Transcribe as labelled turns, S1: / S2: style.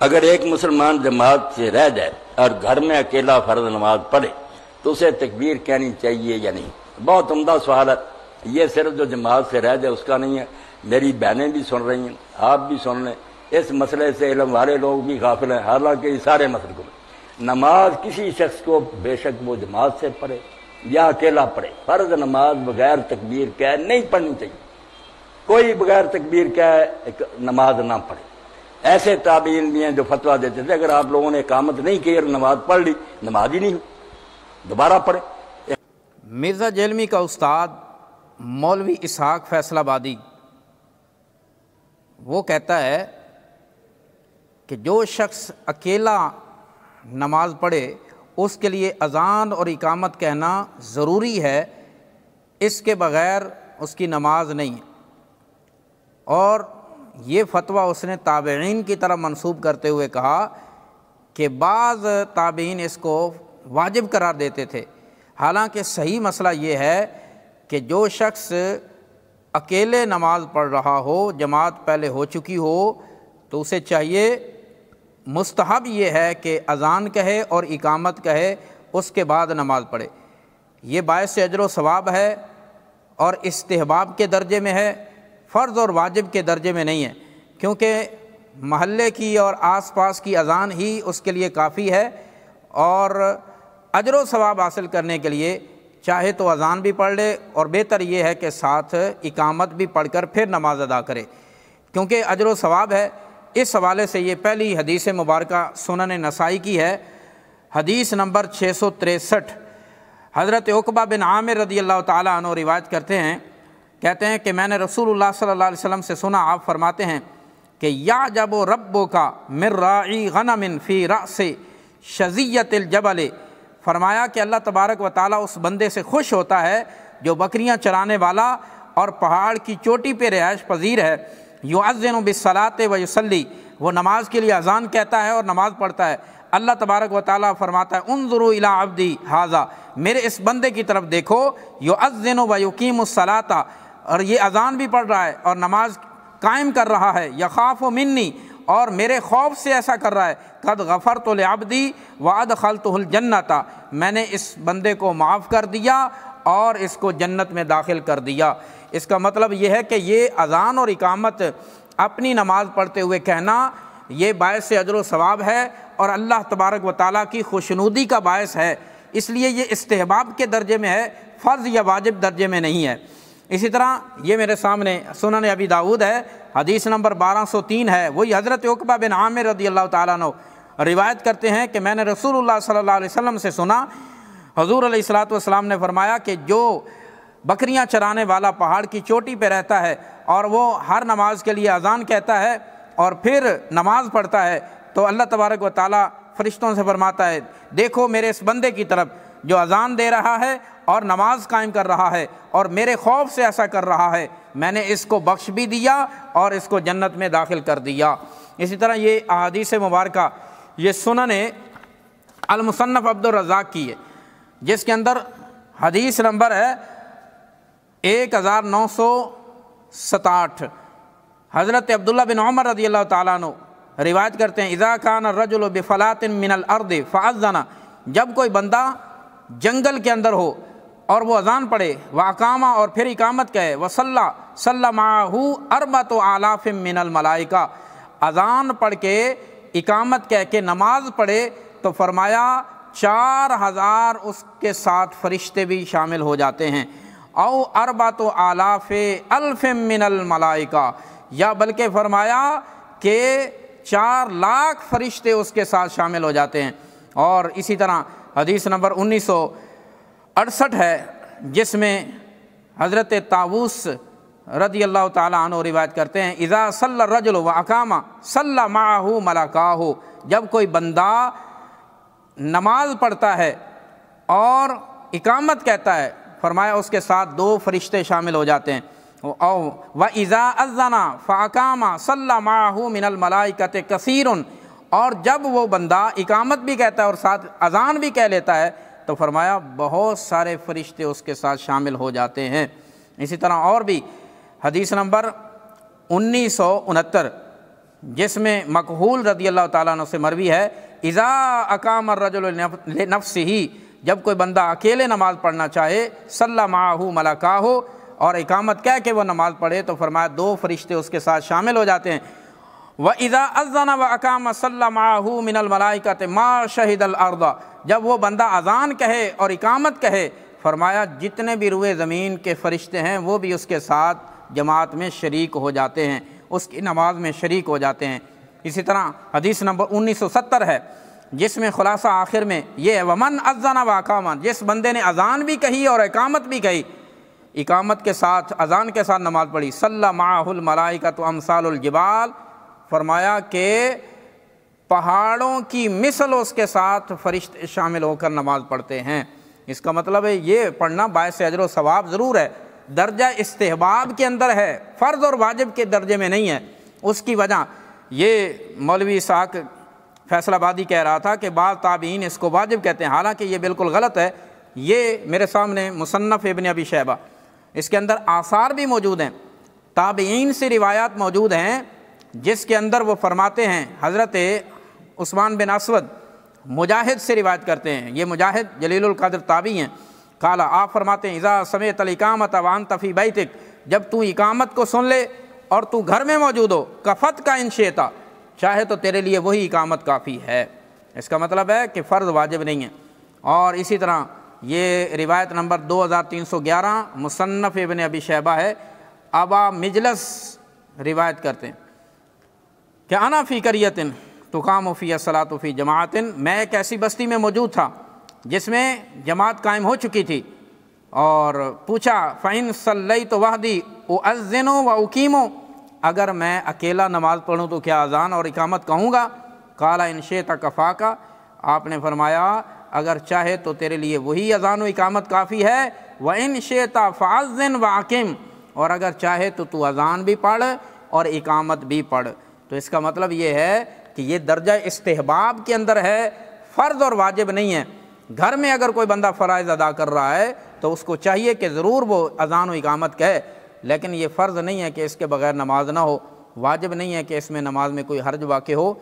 S1: اگر ایک مسلمان جماعت سے رہ جائے اور گھر میں اکیلا فرض نماز پڑھے تو اسے تکبیر کہنی چاہیے یا نہیں؟ بہت عمدہ سوال ہے۔ یہ صرف جو جماعت سے رہ جائے اس کا نہیں ہے، میری بہنیں بھی سن رہی ہیں، آپ بھی سن لیں، اس مسئلے سے علم والے لوگ بھی غافل ہیں، حالانکہ یہ سارے مسئلے کو نماز کسی شخص کو بے شک وہ جماعت سے پڑھے یا اکیلا پڑھے، فرض نماز بغیر تکبیر کہے نہیں پڑھنی چاہیے۔ کوئی بغیر تکبیر کہے نماز نہ پڑھے۔ ایسے تابعین بھی ہیں جو فتویٰ دیتے تھے اگر آپ لوگوں نے اقامت نہیں کی اور نماز پڑھ لی، نماز ہی نہیں ہوئی، دوبارہ پڑھیں۔
S2: مرزا جیلمی کا استاد مولوی اسحاق فیصل آبادی وہ کہتا ہے کہ جو شخص اکیلا نماز پڑھے اس کے لیے اذان اور اقامت کہنا ضروری ہے، اس کے بغیر اس کی نماز نہیں ہے۔ اور یہ فتویٰ اس نے تابعین کی طرف منسوب کرتے ہوئے کہا کہ بعض تابعین اس کو واجب قرار دیتے تھے، حالانکہ صحیح مسئلہ یہ ہے کہ جو شخص اکیلے نماز پڑھ رہا ہو، جماعت پہلے ہو چکی ہو، تو اسے چاہیے، مستحب یہ ہے کہ اذان کہے اور اقامت کہے، اس کے بعد نماز پڑھے۔ یہ باعث اجر و ثواب ہے اور استحباب کے درجے میں ہے، فرض اور واجب کے درجے میں نہیں ہے، کیونکہ محلے کی اور آس پاس کی اذان ہی اس کے لیے کافی ہے، اور اجر و ثواب حاصل کرنے کے لیے چاہے تو اذان بھی پڑھ لے، اور بہتر یہ ہے کہ ساتھ اقامت بھی پڑھ کر پھر نماز ادا کرے، کیونکہ اجر و ثواب ہے۔ اس حوالے سے یہ پہلی حدیث مبارکہ سنن نسائی کی ہے، حدیث نمبر 663۔ حضرت عقبہ بن عامر رضی اللہ تعالیٰ عنہ روایت کرتے ہیں، کہتے ہیں کہ میں نے رسول اللہ صلی اللہ علیہ وسلم سے سنا، آپ فرماتے ہیں کہ یعجب ربک من راعی غنم فی رأس شظیۃ الجبل، فرمایا کہ اللہ تبارک و تعالیٰ اس بندے سے خوش ہوتا ہے جو بکریاں چرانے والا اور پہاڑ کی چوٹی پہ رہائش پذیر ہے، یؤذن بالصلاۃ ویصلی، وہ نماز کے لیے اذان کہتا ہے اور نماز پڑھتا ہے۔ اللہ تبارک و تعالیٰ فرماتا ہے انظروا الی عبدی ھذا، میرے اس بندے کی طرف دیکھو، یؤذن ویقیم الصلاۃ، اور یہ اذان بھی پڑھ رہا ہے اور نماز قائم کر رہا ہے، یخاف منی، اور میرے خوف سے ایسا کر رہا ہے، قد غفرت لعبدی وادخلتہ الجنۃ، میں نے اس بندے کو معاف کر دیا اور اس کو جنت میں داخل کر دیا۔ اس کا مطلب یہ ہے کہ یہ اذان اور اقامت اپنی نماز پڑھتے ہوئے کہنا یہ باعث اجر و ثواب ہے اور اللہ تبارک و تعالیٰ کی خوشنودی کا باعث ہے، اس لیے یہ استحباب کے درجے میں ہے، فرض یا واجب درجے میں نہیں ہے۔ اسی طرح یہ میرے سامنے سنن ابی داؤد ہے، حدیث نمبر 1203 ہے، وہی حضرت عقبہ بن عامر رضی اللہ تعالیٰ عنہ روایت کرتے ہیں کہ میں نے رسول اللہ صلی اللہ علیہ وسلم سے سنا، حضور علیہ الصلوۃ والسلام نے فرمایا کہ جو بکریاں چرانے والا پہاڑ کی چوٹی پہ رہتا ہے اور وہ ہر نماز کے لیے اذان کہتا ہے اور پھر نماز پڑھتا ہے، تو اللہ تبارک و تعالیٰ فرشتوں سے فرماتا ہے دیکھو میرے اس بندے کی طرف جو اذان دے رہا ہے اور نماز قائم کر رہا ہے اور میرے خوف سے ایسا کر رہا ہے، میں نے اس کو بخش بھی دیا اور اس کو جنت میں داخل کر دیا۔ اسی طرح یہ احادیث مبارکہ یہ سنن المصنف عبد الرزاق کی ہے، جس کے اندر حدیث نمبر ہے 1967۔ حضرت عبداللہ بن عمر رضی اللہ تعالیٰ عنہ روایت کرتے ہیں اذا کان الرجل بفلاۃ من الارض فاذن، جب کوئی بندہ جنگل کے اندر ہو اور وہ اذان پڑھے، واقامہ اور پھر اقامت کہے، وصلی صلی معہ اربعۃ آلاف من الملائکہ، اذان پڑھ کے اقامت کہہ کے نماز پڑھے تو فرمایا 4000 اس کے ساتھ فرشتے بھی شامل ہو جاتے ہیں، او اربعۃ آلاف الف من الملائکہ، یا بلکہ فرمایا کہ 4 لاکھ فرشتے اس کے ساتھ شامل ہو جاتے ہیں۔ اور اسی طرح حدیث نمبر 1968 ہے جس میں حضرت طاووس رضی اللہ تعالیٰ عنہ روایت کرتے ہیں اذا صلی الرجل واقام صلی معہ ملکاہ، جب کوئی بندہ نماز پڑھتا ہے اور اقامت کہتا ہے، فرمایا اس کے ساتھ 2 فرشتے شامل ہو جاتے ہیں۔ وَإِذَا أَذَّنَ فَأَقَامَ صَلَّى مَعَهُ مِنَ الْمَلَائِكَةِ كَثِيرٌ، اور جب وہ بندہ اقامت بھی کہتا ہے اور ساتھ اذان بھی کہہ لیتا ہے تو فرمایا بہت سارے فرشتے اس کے ساتھ شامل ہو جاتے ہیں۔ اسی طرح اور بھی حدیث نمبر 1969 جس میں مکحول رضی اللہ تعالیٰ عنہ سے مروی ہے، اذا اقام الرجل لنفسہ، جب کوئی بندہ اکیلے نماز پڑھنا چاہے، صلی معہ ملکاہ، اور اقامت کہہ کے وہ نماز پڑھے تو فرمایا 2 فرشتے اس کے ساتھ شامل ہو جاتے ہیں۔ وَإِذَا أَذَّنَ وَأَقَامَ صَلَّى مَعَهُ مِنَ الْمَلَائِكَةِ مَا شَهِدَ الْأَرْضَ، جب وہ بندہ اذان کہے اور اقامت کہے، فرمایا جتنے بھی روئے زمین کے فرشتے ہیں وہ بھی اس کے ساتھ جماعت میں شریک ہو جاتے ہیں، اس کی نماز میں شریک ہو جاتے ہیں۔ اسی طرح حدیث نمبر 1970 ہے، جس میں خلاصہ آخر میں یہ ہے، وَمَنْ أَذَّنَ وَأَقَامَ، جس بندے نے اذان بھی کہی اور اقامت بھی کہی، اقامت کے ساتھ اذان کے ساتھ نماز پڑھی، صلی معہ الملائکۃ امثال الجبال، فرمایا کہ پہاڑوں کی مثل اس کے ساتھ فرشتے شامل ہو کر نماز پڑھتے ہیں۔ اس کا مطلب ہے یہ پڑھنا باعث اجر و ثواب ضرور ہے، درجہ استحباب کے اندر ہے، فرض اور واجب کے درجے میں نہیں ہے۔ اس کی وجہ یہ مولوی اسحاق فیصل آبادی کہہ رہا تھا کہ بعض تابعین اس کو واجب کہتے ہیں، حالانکہ یہ بالکل غلط ہے۔ یہ میرے سامنے مصنف ابن ابی شیبہ، اس کے اندر آثار بھی موجود ہیں، تابعین سے روایات موجود ہیں، جس کے اندر وہ فرماتے ہیں، حضرت عثمان بن اسود مجاہد سے روایت کرتے ہیں، یہ مجاہد جلیل القدر تابعی ہیں، قال، آپ فرماتے ہیں، اذا سمعت الاقامۃ وانت فی بیتک، جب تو اقامت کو سن لے اور تو گھر میں موجود ہو، کفت کا ان شئت، چاہے تو تیرے لیے وہی اقامت کافی ہے۔ اس کا مطلب ہے کہ فرض واجب نہیں ہے۔ اور اسی طرح یہ روایت نمبر 2311 مصنف ابن ابی شیبہ ہے، ابا مجلس روایت کرتے ہیں کہ انا فی قریۃ تقام فی الصلاۃ فی جماعت، میں ایک ایسی بستی میں موجود تھا جس میں جماعت قائم ہو چکی تھی، اور پوچھا فَإِن صَلَّيْتُ وَحْدِي أُؤَذِّنُ وَأُقِيمُ، اگر میں اکیلا نماز پڑھوں تو کیا اذان اور اقامت کہوں گا؟ قَالَ إِن شِئْتَ كَفَاكَ، آپ نے فرمایا اگر چاہے تو تیرے لیے وہی اذان و اقامت کافی ہے، وَإِن شِئْتَ فَأَذِّن وَأَقِم، اور اگر چاہے تو اذان بھی پڑھ اور اقامت بھی پڑھ۔ تو اس کا مطلب یہ ہے کہ یہ درجہ استحباب کے اندر ہے، فرض اور واجب نہیں ہے۔ گھر میں اگر کوئی بندہ فرائض ادا کر رہا ہے تو اس کو چاہیے کہ ضرور وہ اذان و اقامت کہے، لیکن یہ فرض نہیں ہے کہ اس کے بغیر نماز نہ ہو، واجب نہیں ہے کہ اس میں نماز میں کوئی حرج واقع ہو۔